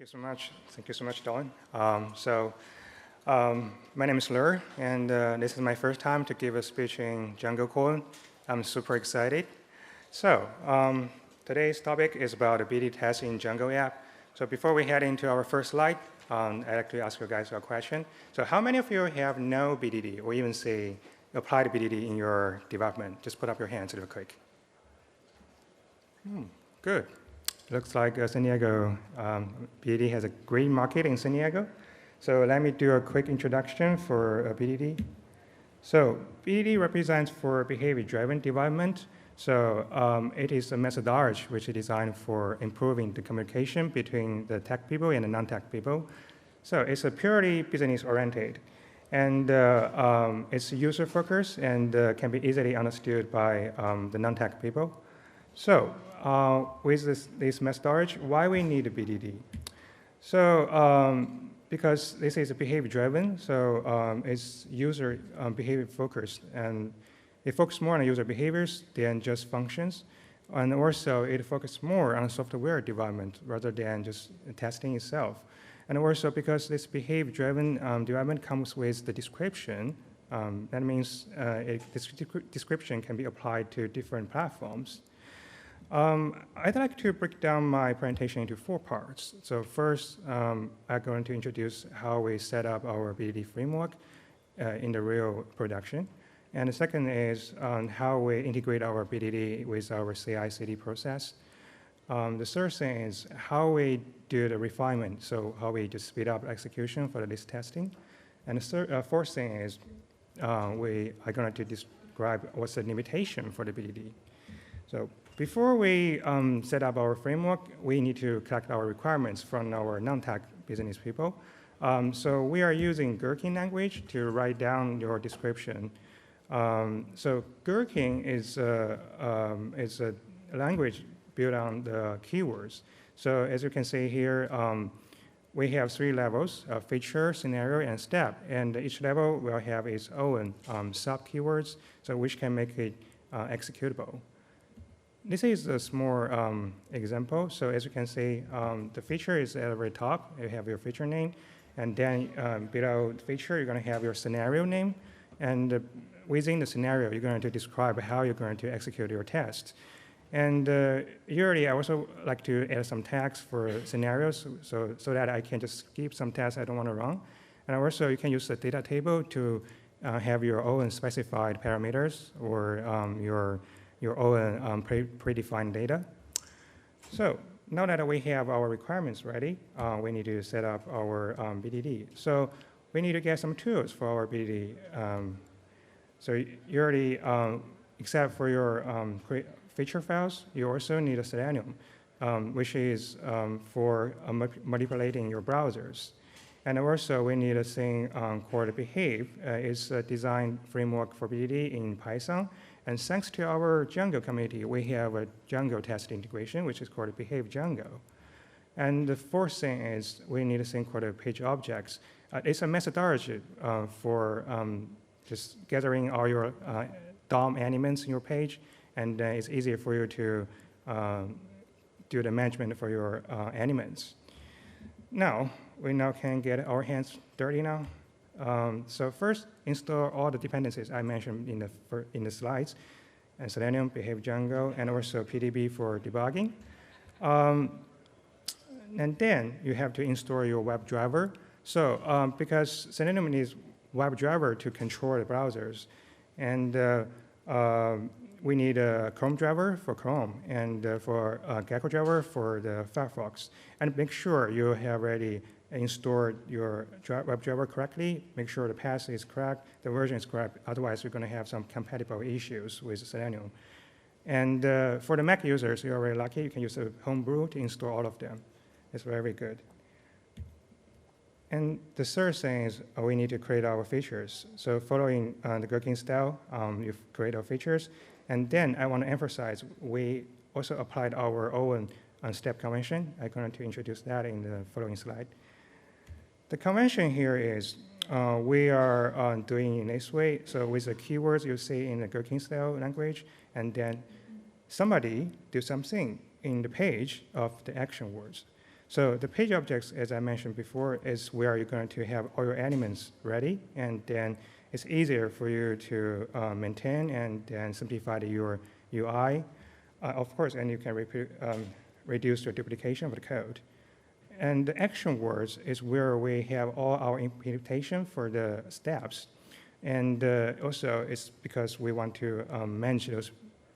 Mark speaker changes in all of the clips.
Speaker 1: you so much. Thank you so much, Don. My name is Lur, and this is my first time to give a speech in DjangoCon. I'm super excited. So, today's topic is about a BD test in Django app. So before we head into our first slide, I'd like to ask you guys a question. So how many of you have no BDD, or even say applied BDD in your development? Just put up your hands real quick. Good. Looks like San Diego BDD has a great market in San Diego. So let me do a quick introduction for BDD. So BDD represents for behavior-driven development. So it is a methodology which is designed for improving the communication between the tech people and the non-tech people. So it's a purely business-oriented. And it's user-focused and can be easily understood by the non-tech people. So with this methodology, why we need a BDD? So because this is behavior-driven, so it's user behavior-focused, and it focuses more on user behaviors than just functions. And also, it focuses more on software development rather than just testing itself. And also, because this behavior-driven development comes with the description, that means this description can be applied to different platforms. I'd like to break down my presentation into 4 parts. So first, I'm going to introduce how we set up our BDD framework in the real production. And the second is on how we integrate our BDD with our CI/CD process. The third thing is how we do the refinement, so how we just speed up execution for this testing. And the fourth thing is we are going to describe what's the limitation for the BDD. So before we set up our framework, we need to collect our requirements from our non-tech business people. So we are using Gherkin language to write down your description. So Gherkin is a language built on the keywords. So as you can see here, we have 3 levels, feature, scenario, and step. And each level will have its own sub-keywords, so which can make it executable. This is a small example. So as you can see, the feature is at the very top. You have your feature name. And then below the feature, you're going to have your scenario name. And within the scenario, you're going to describe how you're going to execute your test. And usually, I also like to add some tags for scenarios so that I can just skip some tasks I don't want to run. And also, you can use the data table to have your own specified parameters or your own predefined data. So now that we have our requirements ready, we need to set up our BDD. So we need to get some tools for our BDD. So you already, except for your feature files, you also need a Selenium, which is for manipulating your browsers. And also, we need a thing called Behave. It's a design framework for BDD in Python. And thanks to our Django community, we have a Django test integration, which is called Behave Django. And the fourth thing is we need a thing called page objects. It's a methodology for just gathering all your DOM elements in your page, and it's easier for you to do the management for your elements. Now, we now can get our hands dirty now. So first, install all the dependencies I mentioned in the slides, and Selenium, Behave Django, and also PDB for debugging. And then you have to install your WebDriver. So because Selenium needs WebDriver to control the browsers, and we need a Chrome driver for Chrome, and for Gecko driver for the Firefox. And make sure you have already installed your WebDriver correctly, make sure the path is correct, the version is correct, otherwise you're going to have some compatible issues with Selenium. And for the Mac users, you're very lucky, you can use a homebrew to install all of them. It's very good. And the third thing is we need to create our features. So following the Gherkin style, you create our features. And then I want to emphasize, we also applied our own step convention. I'm going to introduce that in the following slide. The convention here is we are doing in this way. So with the keywords you see in the Gherkin style language, and then somebody do something in the page of the action words. So the page objects, as I mentioned before, is where you're going to have all your elements ready, and then it's easier for you to maintain and then simplify your UI, of course, and you can reduce your duplication of the code. And the action words is where we have all our implementation for the steps. And also, it's because we want to manage those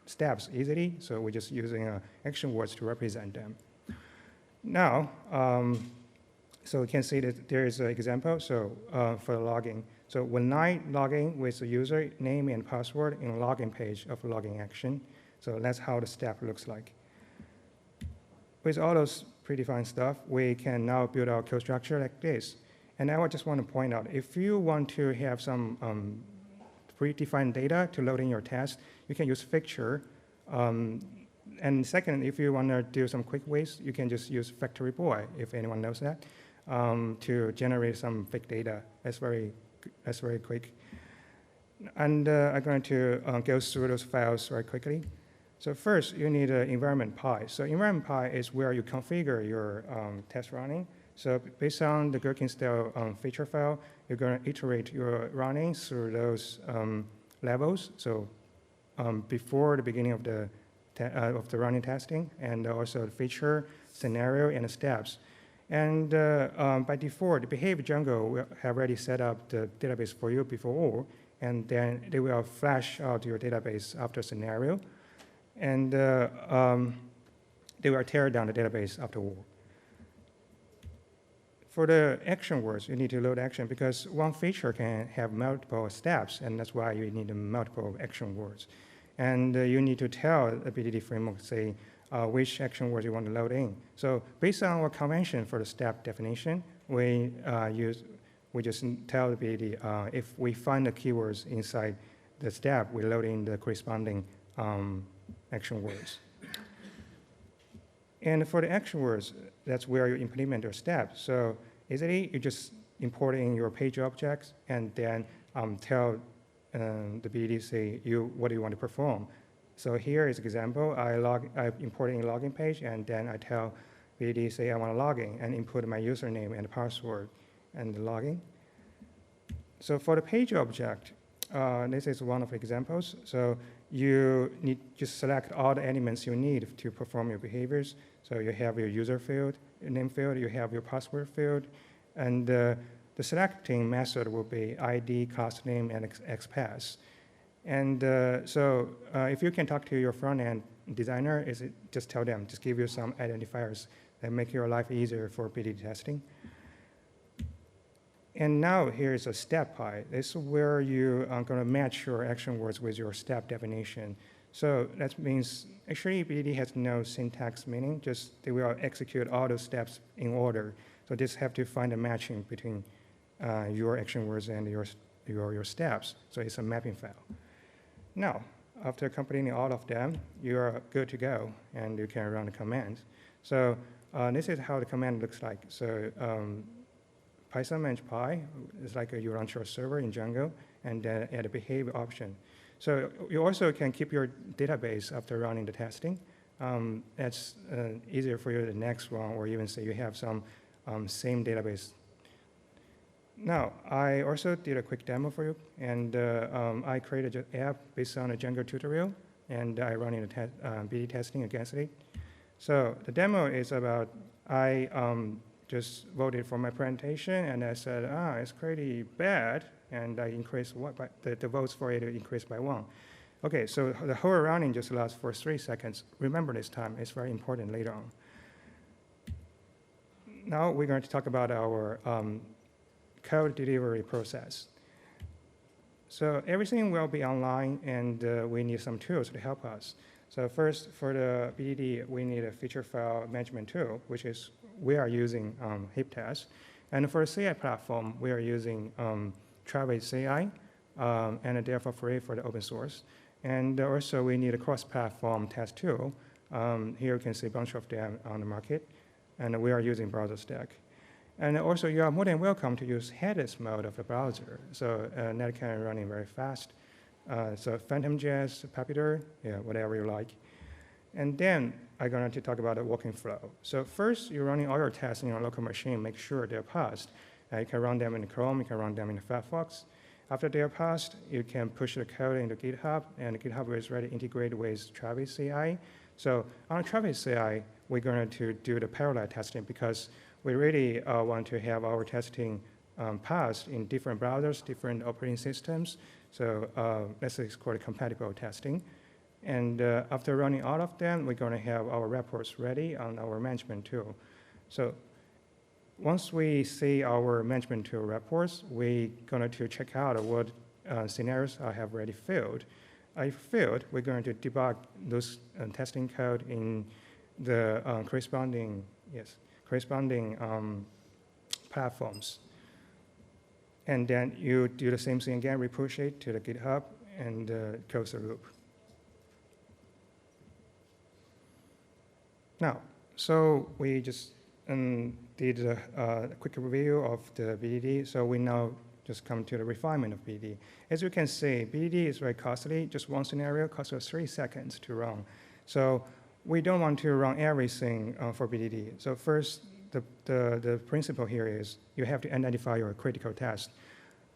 Speaker 1: steps easily, so we're just using action words to represent them. Now, so we can see that there is an example. So for the login, so when I log in with the user name and password in the login page of login action, so that's how the step looks like. With all those predefined stuff, we can now build our code structure like this. And I just want to point out, if you want to have some predefined data to load in your test, you can use fixture. And second, if you want to do some quick ways, you can just use factory boy, if anyone knows that, to generate some fake data. That's very quick. And I'm going to go through those files very quickly. So first, you need an environment py. So environment py is where you configure your test running. So based on the Gherkin style feature file, you're going to iterate your running through those levels. So before the beginning of the running testing, and also the feature, scenario, and the steps. And by default, the Behave Django will have already set up the database for you before, and then they will flash out your database after scenario, and they will tear down the database afterward. For the action words, you need to load action because one feature can have multiple steps, and that's why you need multiple action words. And you need to tell the BDD framework, say, which action words you want to load in. So based on our convention for the step definition, we just tell the BDD if we find the keywords inside the step, we load in the corresponding action words. And for the action words, that's where you implement your steps. So easily, you just import in your page objects and then tell the BDD, say, what do you want to perform. So here is an example. I import in a login page, and then I tell BDD, say, I want to log in, and input my username and password and the login. So for the page object, this is one of the examples. So you need to select all the elements you need to perform your behaviors. So you have your user field, your name field, you have your password field, and the selecting method will be ID, class name, and XPath. And so if you can talk to your front-end designer, just tell them, just give you some identifiers that make your life easier for BDD testing. And now here's a step py. This is where you are going to match your action words with your step definition. So that means actually BDD has no syntax meaning, just they will execute all those steps in order. So just have to find a matching between your action words and your steps. So it's a mapping file. Now, after completing all of them, you are good to go, and you can run the commands. So this is how the command looks like. So Python manage py is like you launch your server in Django, and then add a behave option. So you also can keep your database after running the testing. That's easier for you the next one, or even say you have some same database. Now, I also did a quick demo for you, and I created an app based on a Django tutorial, and I run in BD testing against it. So the demo is about I just voted for my presentation, and I said, it's pretty bad, and I increased the votes for it increased by 1. Okay, so the whole running just lasts for 3 seconds. Remember this time, it's very important later on. Now we're going to talk about our code delivery process. So everything will be online, and we need some tools to help us. So first, for the BDD, we need a feature file management tool, which is we are using heap test. And for the CI platform, we are using Travis CI, and they're for free for the open source. And also, we need a cross-platform test tool. Here you can see a bunch of them on the market, and we are using Browser Stack. And also, you are more than welcome to use headless mode of the browser. So that can run in very fast. So PhantomJS, Puppeteer, yeah, whatever you like. And then I'm going to talk about the working flow. So first, you're running all your tests in your local machine, make sure they're passed. You can run them in Chrome, you can run them in Firefox. After they are passed, you can push the code into GitHub, and GitHub is ready to integrate with Travis CI. So on Travis CI, we're going to do the parallel testing because we really want to have our testing passed in different browsers, different operating systems. So let's say it's called compatible testing. And after running all of them, we're going to have our reports ready on our management tool. So once we see our management tool reports, we're going to check out what scenarios I have already filled. If failed, we're going to debug those testing code in the corresponding platforms. And then you do the same thing again, repush it to the GitHub and close the loop. Now, so we just did a quick review of the BDD. So we now just come to the refinement of BDD. As you can see, BDD is very costly. Just one scenario costs us 3 seconds to run. So we don't want to run everything for BDD. So first, the principle here is you have to identify your critical test.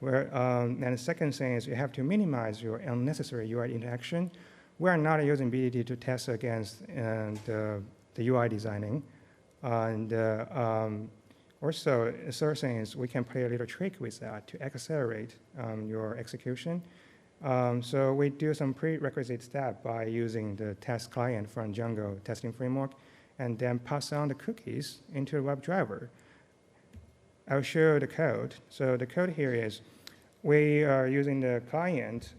Speaker 1: And the second thing is you have to minimize your unnecessary UI interaction. We are not using BDD to test against the UI designing. And also, the third thing is we can play a little trick with that to accelerate your execution. So we do some prerequisite step by using the test client from Django testing framework and then pass on the cookies into the WebDriver. I'll show the code. So the code here is we are using the client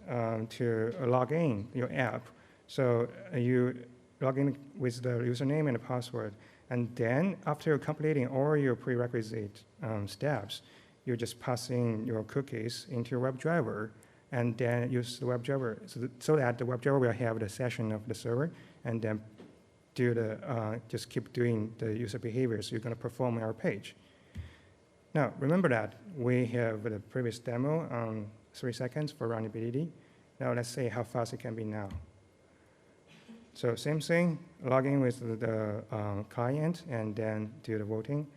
Speaker 1: to log in your app. So you log in with the username and the password. And then after completing all your prerequisite steps, you just pass in your cookies into your WebDriver and then use the WebDriver so that the WebDriver will have the session of the server and then do just keep doing the user behaviors you're going to perform on our page. Now, remember that we have the previous demo on 3 seconds for running BDD. Now, let's see how fast it can be now. So same thing, log in with the client and then do the voting.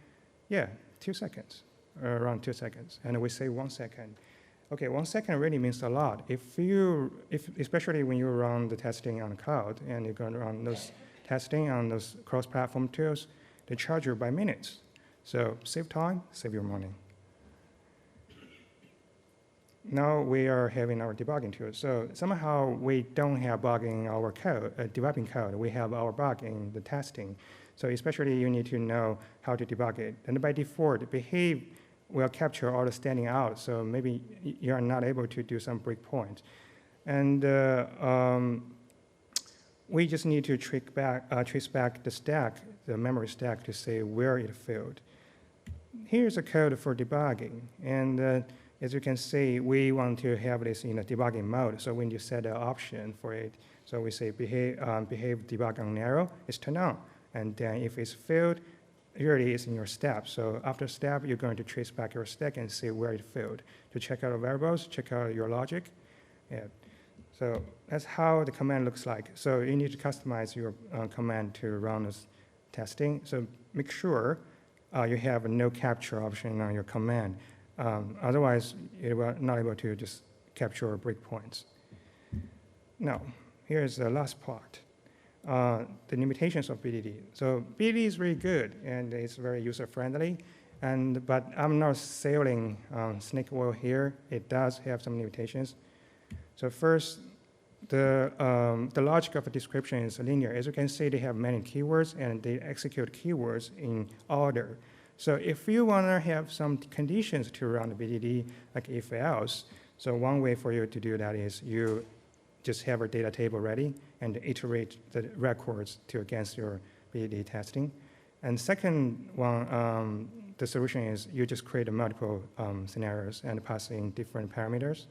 Speaker 1: Yeah, 2 seconds, around 2 seconds. And we say 1 second. Okay, 1 second really means a lot. Especially when you run the testing on the cloud and you're going to run those testing on those cross-platform tools, they charge you by minutes. So save time, save your money. Now we are having our debugging tool. So somehow we don't have bug in our code, debugging code. We have our bug in the testing. So especially you need to know how to debug it. And by default, behave will capture all the standing out. So maybe you are not able to do some breakpoint. And we just need to trace back the stack, the memory stack, to say where it failed. Here's a code for debugging. And as you can see, we want to have this in a debugging mode. So when you set an option for it, so we say behave debug on narrow, it's turned on. And then if it's failed, here it is in your step. So after step, you're going to trace back your stack and see where it failed. To check out the variables, check out your logic. Yeah. So that's how the command looks like. So you need to customize your command to run this testing. So make sure you have a no capture option on your command. Otherwise, it will not able to just capture breakpoints. Now, here's the last part, the limitations of BDD. So BDD is really good, and it's very user-friendly, but I'm not selling snake oil here. It does have some limitations. So first, the logic of a description is linear. As you can see, they have many keywords, and they execute keywords in order. So if you want to have some conditions to run the BDD, like if else, so one way for you to do that is you just have a data table ready and iterate the records against your BDD testing. And second one, the solution is you just create multiple scenarios and pass in different parameters.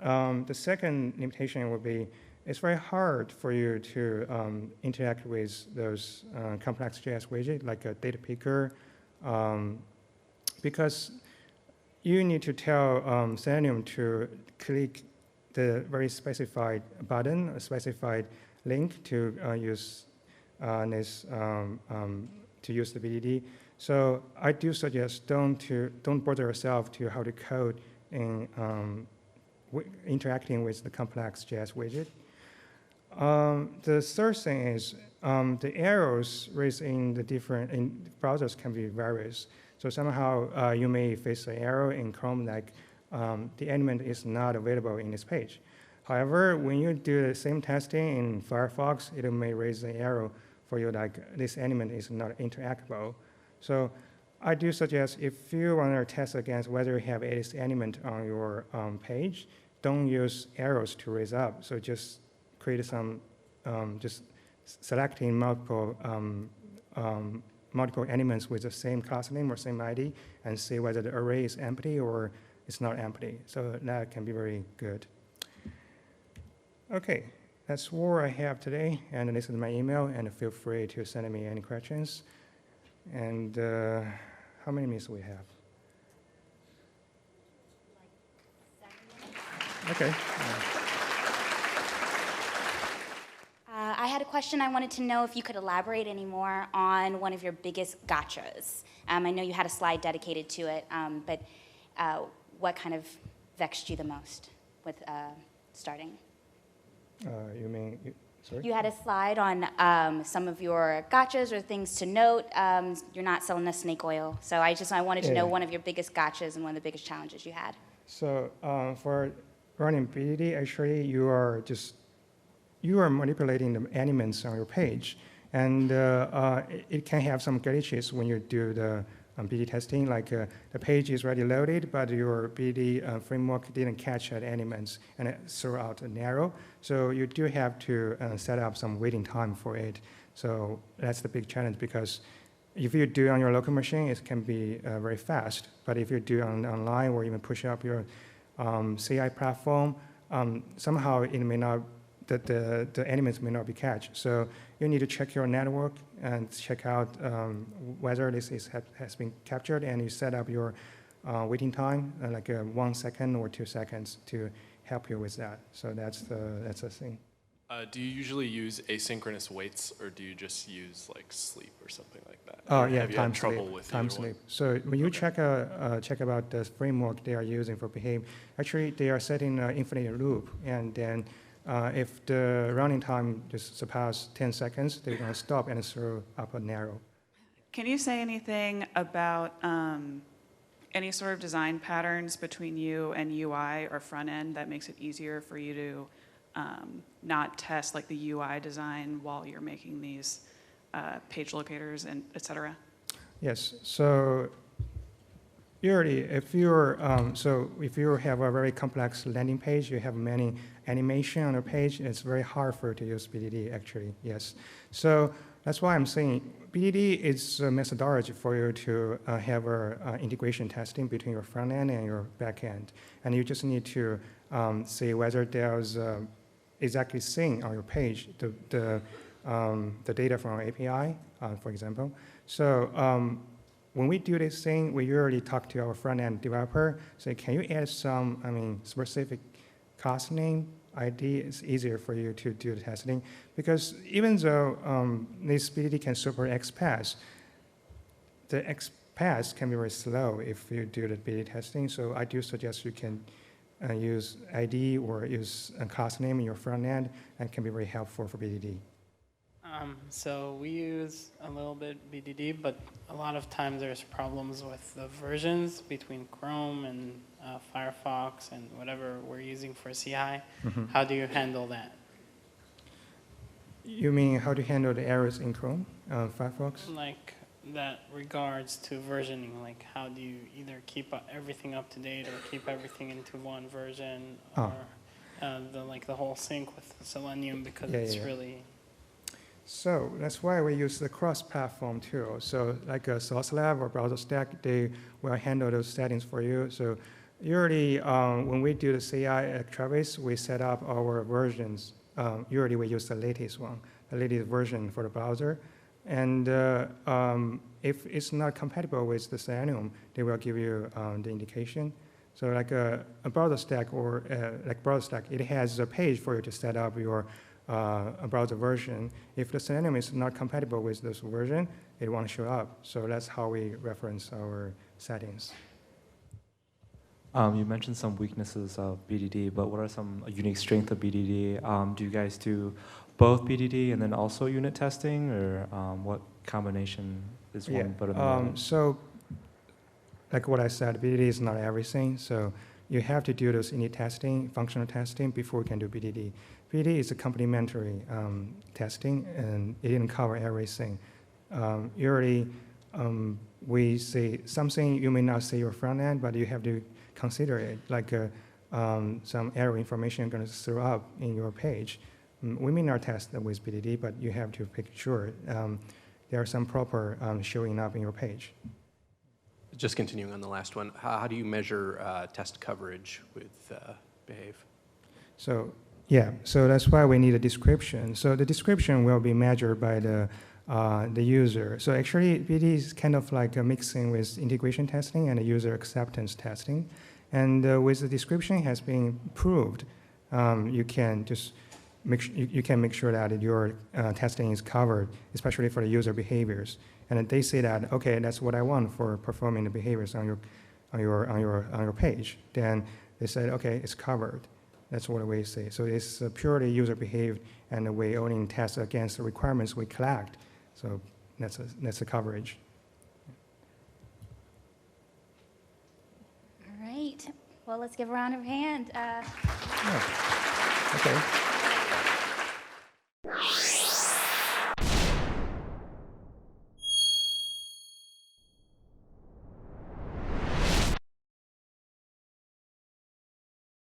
Speaker 1: The second limitation would be it's very hard for you to interact with those complex JS widgets like a data picker because you need to tell Selenium to click the very specified button, a specified link to use needs to use the BDD. So I do suggest don't bother yourself to how to code in interacting with the complex JS widget. The third thing is the errors raised in the different browsers can be various. So somehow you may face an error in Chrome like the element is not available in this page. However, when you do the same testing in Firefox, it may raise an error for you like this element is not interactable. So I do suggest if you want to test against whether you have this element on your page, don't use arrows to raise up. So just create some, just selecting multiple elements with the same class name or same ID and see whether the array is empty or it's not empty. So that can be very good. Okay, that's all I have today. And this is my email, and feel free to send me any questions. And how many minutes do we have? Like 7 minutes. Okay.
Speaker 2: I had a question. I wanted to know if you could elaborate any more on one of your biggest gotchas. I know you had a slide dedicated to it, but what kind of vexed you the most with starting?
Speaker 1: You mean, sorry?
Speaker 2: You had a slide on some of your gotchas or things to note. You're not selling us snake oil. So I wanted to know one of your biggest gotchas and one of the biggest challenges you had.
Speaker 1: So for running BDD, actually you are manipulating the elements on your page. And it can have some glitches when you do the BDD testing, like the page is already loaded, but your BDD framework didn't catch that elements and it threw out an error. So you do have to set up some waiting time for it. So that's the big challenge, because if you do it on your local machine, it can be very fast. But if you do it online or even push up your CI platform, somehow it may not, the elements may not be catched. So you need to check your network and check out whether this has been captured, and you set up your waiting time, like 1 second or 2 seconds to help you with that. So that's the thing.
Speaker 3: Do you usually use asynchronous waits, or do you just use like sleep or something like that?
Speaker 1: Oh,
Speaker 3: or
Speaker 1: yeah,
Speaker 3: have you
Speaker 1: time
Speaker 3: had trouble
Speaker 1: sleep.
Speaker 3: with
Speaker 1: Time
Speaker 3: either
Speaker 1: sleep.
Speaker 3: one?
Speaker 1: So when you check about the framework they are using for Behave, actually they are setting an infinite loop, and then if the running time just surpasses 10 seconds, they're going to stop and throw up an arrow.
Speaker 4: Can you say anything about any sort of design patterns between you and UI or front end that makes it easier for you to not test like the UI design while you're making these page locators and et cetera?
Speaker 1: Yes. So usually, if you have a very complex landing page, you have many animation on the page, it's very hard for you to use BDD, actually, yes. So that's why I'm saying BDD is a methodology for you to have integration testing between your front end and your back end. And you just need to see whether there's exactly thing on your page, the data from our API, for example. So when we do this thing, we usually talk to our front-end developer, say, can you add some, specific class name ID? It's easier for you to do the testing, because even though this BDD can support XPath, the XPath can be very slow if you do the BDD testing. So I do suggest you can use ID or use a class name in your front end, and can be very helpful for BDD.
Speaker 5: So we use a little bit BDD, but a lot of times there's problems with the versions between Chrome and Firefox and whatever we're using for CI.
Speaker 1: Mm-hmm.
Speaker 5: How do you handle that?
Speaker 1: You mean how to handle the errors in Chrome, Firefox?
Speaker 5: Like that regards to versioning, like how do you either keep everything up to date or keep everything into one version, or the whole sync with Selenium, because it's really...
Speaker 1: So that's why we use the cross-platform tool. So like a Source Lab or Browser Stack, they will handle those settings for you. So usually when we do the CI at Travis, we set up our versions. Usually we use the latest one, the latest version for the browser. And if it's not compatible with the Selenium, they will give you the indication. So like a Browser Stack or like Browser Stack, it has a page for you to set up your a browser version. If the Selenium is not compatible with this version, it won't show up. So that's how we reference our settings.
Speaker 6: You mentioned some weaknesses of BDD, but what are some unique strengths of BDD? Do you guys do both BDD and then also unit testing, or what combination is one better than the other?
Speaker 1: So, like what I said, BDD is not everything. So you have to do those unit testing, functional testing before you can do BDD. BDD is a complementary testing, and it didn't cover everything. Usually, we say something you may not see your front end, but you have to consider it, like some error information going to throw up in your page. We may not test that with BDD, but you have to make sure there are some proper showing up in your page.
Speaker 7: Just continuing on the last one, how do you measure test coverage with Behave?
Speaker 1: So so that's why we need a description. So the description will be measured by the user. So actually, BD is kind of like a mixing with integration testing and user acceptance testing. And with the description has been proved, you can just you can make sure that your testing is covered, especially for the user behaviors. And they say that, okay, that's what I want for performing the behaviors on your page. Then they said, okay, it's covered. That's what we say. So it's purely user behaved, and we only test against the requirements we collect. So that's a coverage.
Speaker 2: All right. Well, let's give a round of hand.
Speaker 1: Okay.